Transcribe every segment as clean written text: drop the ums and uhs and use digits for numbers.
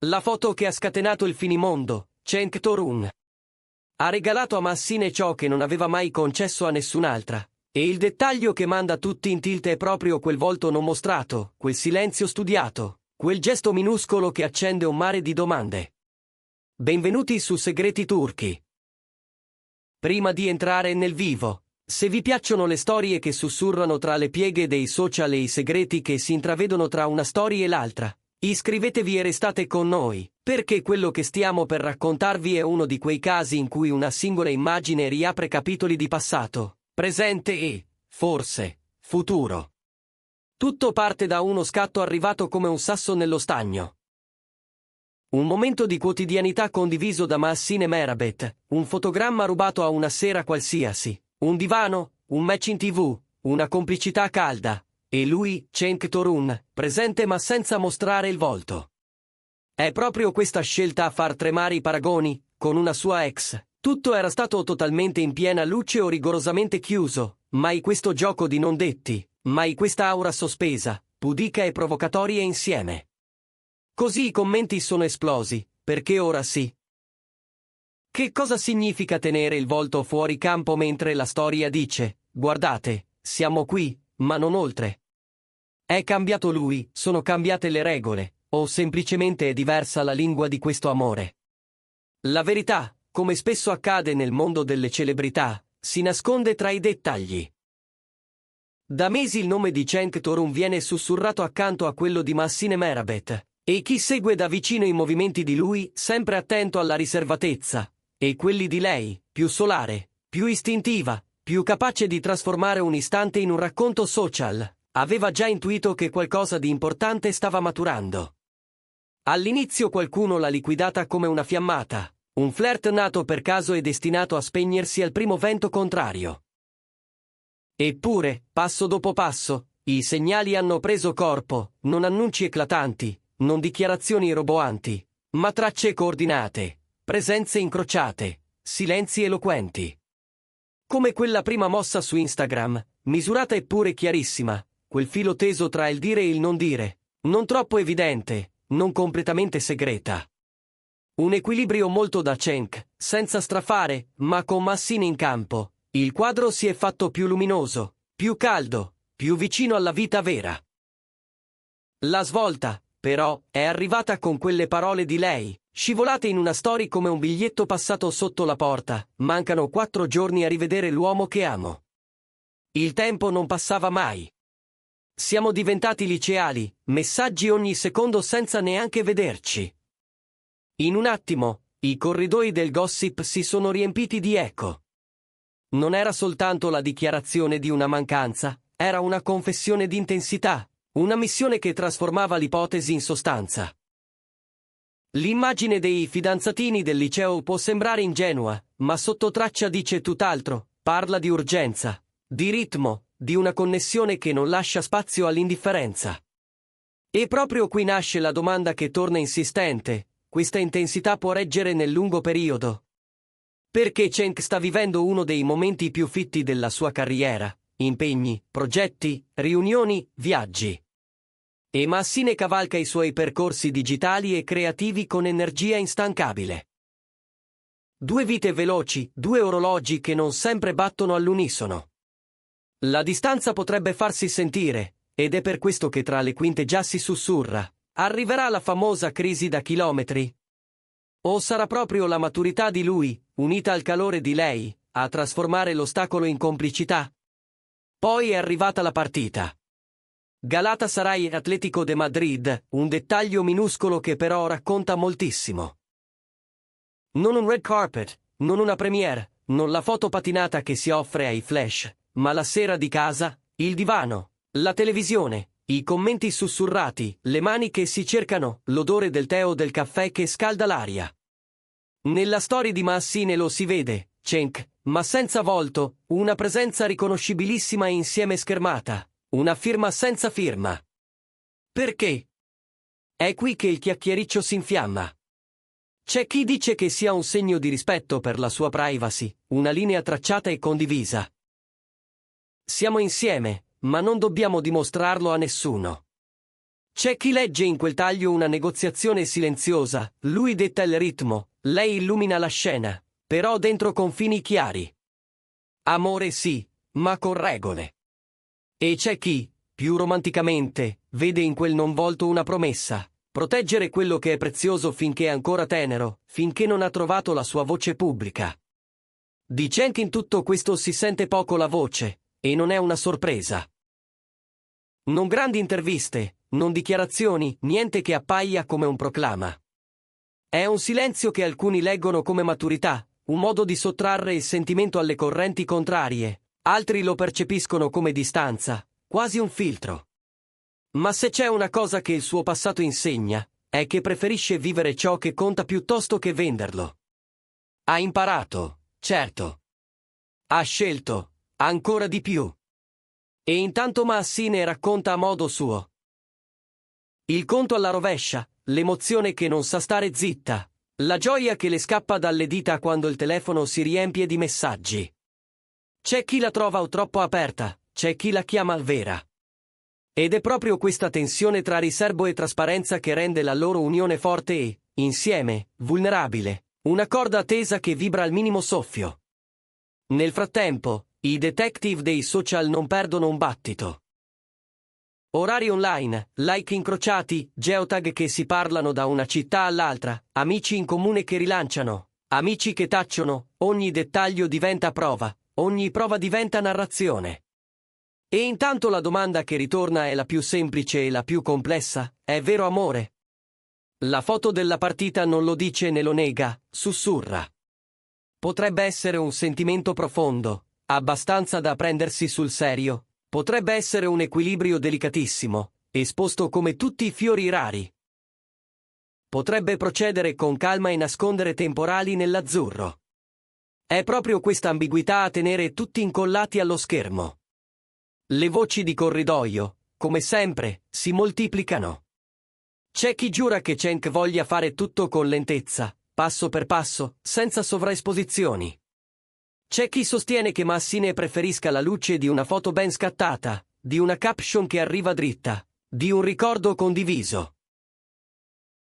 La foto che ha scatenato il finimondo, Cenk Torun. Ha regalato a Massine ciò che non aveva mai concesso a nessun'altra. E il dettaglio che manda tutti in tilt è proprio quel volto non mostrato, quel silenzio studiato, quel gesto minuscolo che accende un mare di domande. Benvenuti su Segreti Turchi. Prima di entrare nel vivo, se vi piacciono le storie che sussurrano tra le pieghe dei social e i segreti che si intravedono tra una storia e l'altra, iscrivetevi e restate con noi, perché quello che stiamo per raccontarvi è uno di quei casi in cui una singola immagine riapre capitoli di passato, presente e, forse, futuro. Tutto parte da uno scatto arrivato come un sasso nello stagno. Un momento di quotidianità condiviso da Massine Merabet, un fotogramma rubato a una sera qualsiasi, un divano, un match in TV, una complicità calda. E lui, Cenk Torun, presente ma senza mostrare il volto. È proprio questa scelta a far tremare i paragoni, con una sua ex. Tutto era stato totalmente in piena luce o rigorosamente chiuso, mai questo gioco di non detti, mai questa aura sospesa, pudica e provocatoria insieme. Così i commenti sono esplosi, perché ora sì. Che cosa significa tenere il volto fuori campo mentre la storia dice, guardate, siamo qui, ma non oltre? È cambiato lui, sono cambiate le regole, o semplicemente è diversa la lingua di questo amore? La verità, come spesso accade nel mondo delle celebrità, si nasconde tra i dettagli. Da mesi il nome di Cenk Torun viene sussurrato accanto a quello di Massine Merabet, e chi segue da vicino i movimenti di lui, sempre attento alla riservatezza, e quelli di lei, più solare, più istintiva, più capace di trasformare un istante in un racconto social, aveva già intuito che qualcosa di importante stava maturando. All'inizio qualcuno l'ha liquidata come una fiammata, un flirt nato per caso e destinato a spegnersi al primo vento contrario. Eppure, passo dopo passo, i segnali hanno preso corpo, non annunci eclatanti, non dichiarazioni roboanti, ma tracce coordinate, presenze incrociate, silenzi eloquenti. Come quella prima mossa su Instagram, misurata eppure chiarissima, quel filo teso tra il dire e il non dire, non troppo evidente, non completamente segreta. Un equilibrio molto da Cenk, senza strafare, ma con Massine in campo. Il quadro si è fatto più luminoso, più caldo, più vicino alla vita vera. La svolta, però, è arrivata con quelle parole di lei, scivolate in una story come un biglietto passato sotto la porta. Mancano 4 giorni a rivedere l'uomo che amo. Il tempo non passava mai. Siamo diventati liceali, messaggi ogni secondo senza neanche vederci. In un attimo, i corridoi del gossip si sono riempiti di eco. Non era soltanto la dichiarazione di una mancanza, era una confessione di intensità, una missione che trasformava l'ipotesi in sostanza. L'immagine dei fidanzatini del liceo può sembrare ingenua, ma sotto traccia dice tutt'altro, parla di urgenza, di ritmo, di una connessione che non lascia spazio all'indifferenza. E proprio qui nasce la domanda che torna insistente: questa intensità può reggere nel lungo periodo? Perché Cenk sta vivendo uno dei momenti più fitti della sua carriera, impegni, progetti, riunioni, viaggi. E Massine cavalca i suoi percorsi digitali e creativi con energia instancabile. 2 vite veloci, 2 orologi che non sempre battono all'unisono. La distanza potrebbe farsi sentire, ed è per questo che tra le quinte già si sussurra: arriverà la famosa crisi da chilometri? O sarà proprio la maturità di lui, unita al calore di lei, a trasformare l'ostacolo in complicità? Poi è arrivata la partita. Galatasaray Atletico de Madrid, un dettaglio minuscolo che però racconta moltissimo. Non un red carpet, non una premiere, non la foto patinata che si offre ai flash, ma la sera di casa, il divano, la televisione, i commenti sussurrati, le mani che si cercano, l'odore del tè o del caffè che scalda l'aria. Nella storia di Massine lo si vede, Cenk, ma senza volto, una presenza riconoscibilissima e insieme schermata, una firma senza firma. Perché? È qui che il chiacchiericcio si infiamma. C'è chi dice che sia un segno di rispetto per la sua privacy, una linea tracciata e condivisa. Siamo insieme, ma non dobbiamo dimostrarlo a nessuno. C'è chi legge in quel taglio una negoziazione silenziosa, lui detta il ritmo, lei illumina la scena, però dentro confini chiari. Amore sì, ma con regole. E c'è chi, più romanticamente, vede in quel non volto una promessa, proteggere quello che è prezioso finché è ancora tenero, finché non ha trovato la sua voce pubblica. Di Cenk in tutto questo si sente poco la voce, e non è una sorpresa. Non grandi interviste, non dichiarazioni, niente che appaia come un proclama. È un silenzio che alcuni leggono come maturità, un modo di sottrarre il sentimento alle correnti contrarie, altri lo percepiscono come distanza, quasi un filtro. Ma se c'è una cosa che il suo passato insegna, è che preferisce vivere ciò che conta piuttosto che venderlo. Ha imparato, certo. Ha scelto, ancora di più. E intanto Maassine racconta a modo suo. Il conto alla rovescia, l'emozione che non sa stare zitta, la gioia che le scappa dalle dita quando il telefono si riempie di messaggi. C'è chi la trova troppo aperta, c'è chi la chiama vera. Ed è proprio questa tensione tra riserbo e trasparenza che rende la loro unione forte e, insieme, vulnerabile, una corda tesa che vibra al minimo soffio. Nel frattempo, i detective dei social non perdono un battito. Orari online, like incrociati, geotag che si parlano da una città all'altra, amici in comune che rilanciano, amici che tacciono, ogni dettaglio diventa prova, ogni prova diventa narrazione. E intanto la domanda che ritorna è la più semplice e la più complessa: è vero amore? La foto della partita non lo dice né lo nega, sussurra. Potrebbe essere un sentimento profondo, abbastanza da prendersi sul serio, potrebbe essere un equilibrio delicatissimo, esposto come tutti i fiori rari. Potrebbe procedere con calma e nascondere temporali nell'azzurro. È proprio questa ambiguità a tenere tutti incollati allo schermo. Le voci di corridoio, come sempre, si moltiplicano. C'è chi giura che Cenk voglia fare tutto con lentezza, passo per passo, senza sovraesposizioni. C'è chi sostiene che Maassine preferisca la luce di una foto ben scattata, di una caption che arriva dritta, di un ricordo condiviso.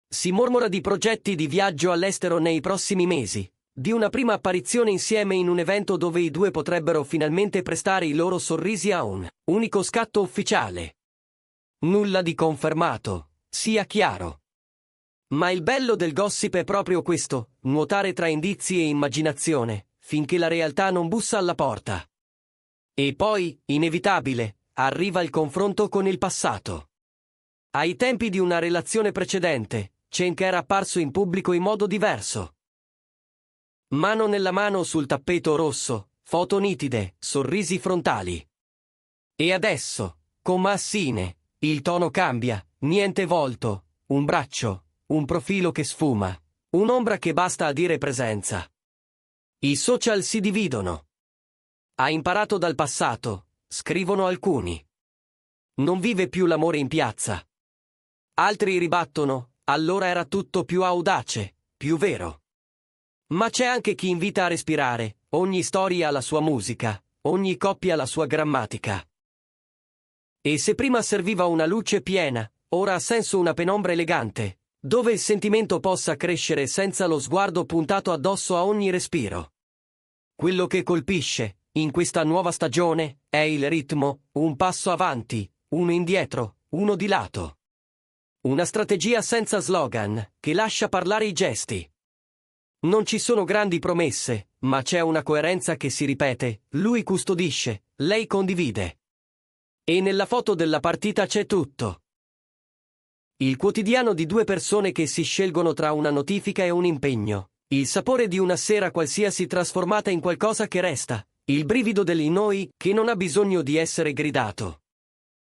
Si mormora di progetti di viaggio all'estero nei prossimi mesi, di una prima apparizione insieme in un evento dove i due potrebbero finalmente prestare i loro sorrisi a un unico scatto ufficiale. Nulla di confermato, sia chiaro. Ma il bello del gossip è proprio questo, nuotare tra indizi e immaginazione, finché la realtà non bussa alla porta. E poi, inevitabile, arriva il confronto con il passato. Ai tempi di una relazione precedente, Cenk era apparso in pubblico in modo diverso. Mano nella mano sul tappeto rosso, foto nitide, sorrisi frontali. E adesso, con Maassine, il tono cambia, niente volto, un braccio, un profilo che sfuma, un'ombra che basta a dire presenza. I social si dividono. Ha imparato dal passato, scrivono alcuni. Non vive più l'amore in piazza. Altri ribattono, allora era tutto più audace, più vero. Ma c'è anche chi invita a respirare, ogni storia ha la sua musica, ogni coppia ha la sua grammatica. E se prima serviva una luce piena, ora ha senso una penombra elegante, dove il sentimento possa crescere senza lo sguardo puntato addosso a ogni respiro. Quello che colpisce, in questa nuova stagione, è il ritmo, un passo avanti, uno indietro, uno di lato. Una strategia senza slogan, che lascia parlare i gesti. Non ci sono grandi promesse, ma c'è una coerenza che si ripete, lui custodisce, lei condivide. E nella foto della partita c'è tutto. Il quotidiano di due persone che si scelgono tra una notifica e un impegno, il sapore di una sera qualsiasi trasformata in qualcosa che resta, il brivido dell'inoi che non ha bisogno di essere gridato.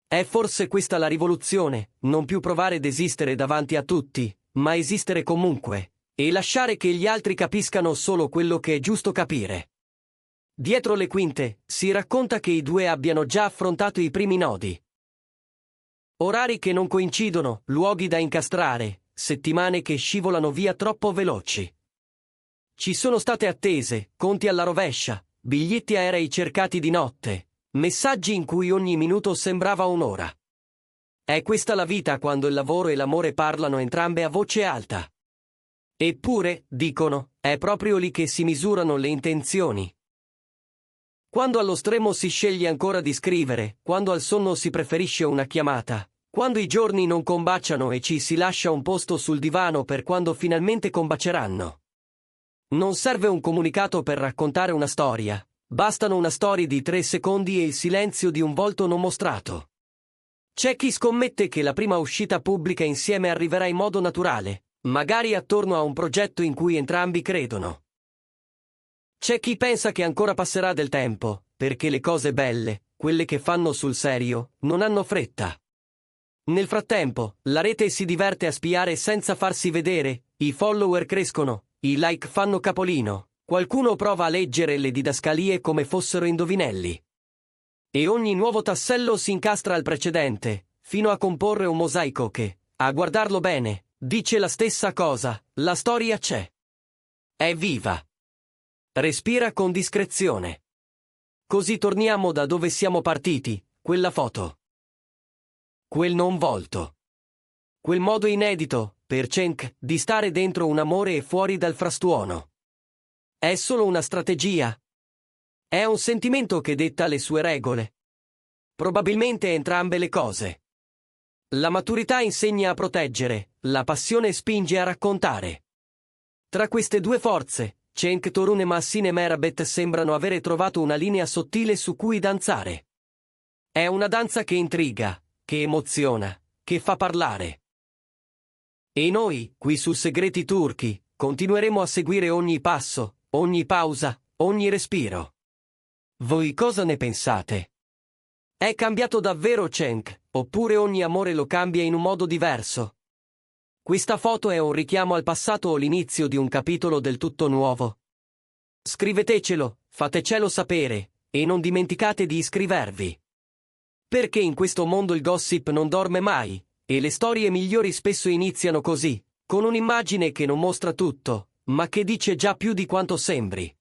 È forse questa la rivoluzione, non più provare ad esistere davanti a tutti, ma esistere comunque, e lasciare che gli altri capiscano solo quello che è giusto capire. Dietro le quinte, si racconta che i due abbiano già affrontato i primi nodi. Orari che non coincidono, luoghi da incastrare, settimane che scivolano via troppo veloci. Ci sono state attese, conti alla rovescia, biglietti aerei cercati di notte, messaggi in cui ogni minuto sembrava un'ora. È questa la vita quando il lavoro e l'amore parlano entrambe a voce alta. Eppure, dicono, è proprio lì che si misurano le intenzioni. Quando allo stremo si sceglie ancora di scrivere, quando al sonno si preferisce una chiamata, quando i giorni non combaciano e ci si lascia un posto sul divano per quando finalmente combaceranno. Non serve un comunicato per raccontare una storia, bastano una storia di 3 secondi e il silenzio di un volto non mostrato. C'è chi scommette che la prima uscita pubblica insieme arriverà in modo naturale, magari attorno a un progetto in cui entrambi credono. C'è chi pensa che ancora passerà del tempo, perché le cose belle, quelle che fanno sul serio, non hanno fretta. Nel frattempo, la rete si diverte a spiare senza farsi vedere, i follower crescono, i like fanno capolino, qualcuno prova a leggere le didascalie come fossero indovinelli. E ogni nuovo tassello si incastra al precedente, fino a comporre un mosaico che, a guardarlo bene, dice la stessa cosa, la storia c'è. È viva. Respira con discrezione. Così torniamo da dove siamo partiti, quella foto. Quel non volto. Quel modo inedito, per Cenk, di stare dentro un amore e fuori dal frastuono. È solo una strategia? È un sentimento che detta le sue regole? Probabilmente entrambe le cose. La maturità insegna a proteggere, la passione spinge a raccontare. Tra queste due forze, Cenk Torun e Massine Merabet sembrano avere trovato una linea sottile su cui danzare. È una danza che intriga, che emoziona, che fa parlare. E noi, qui su Segreti Turchi, continueremo a seguire ogni passo, ogni pausa, ogni respiro. Voi cosa ne pensate? È cambiato davvero Cenk, oppure ogni amore lo cambia in un modo diverso? Questa foto è un richiamo al passato o l'inizio di un capitolo del tutto nuovo? Scrivetecelo, fatecelo sapere, e non dimenticate di iscrivervi. Perché in questo mondo il gossip non dorme mai, e le storie migliori spesso iniziano così, con un'immagine che non mostra tutto, ma che dice già più di quanto sembri.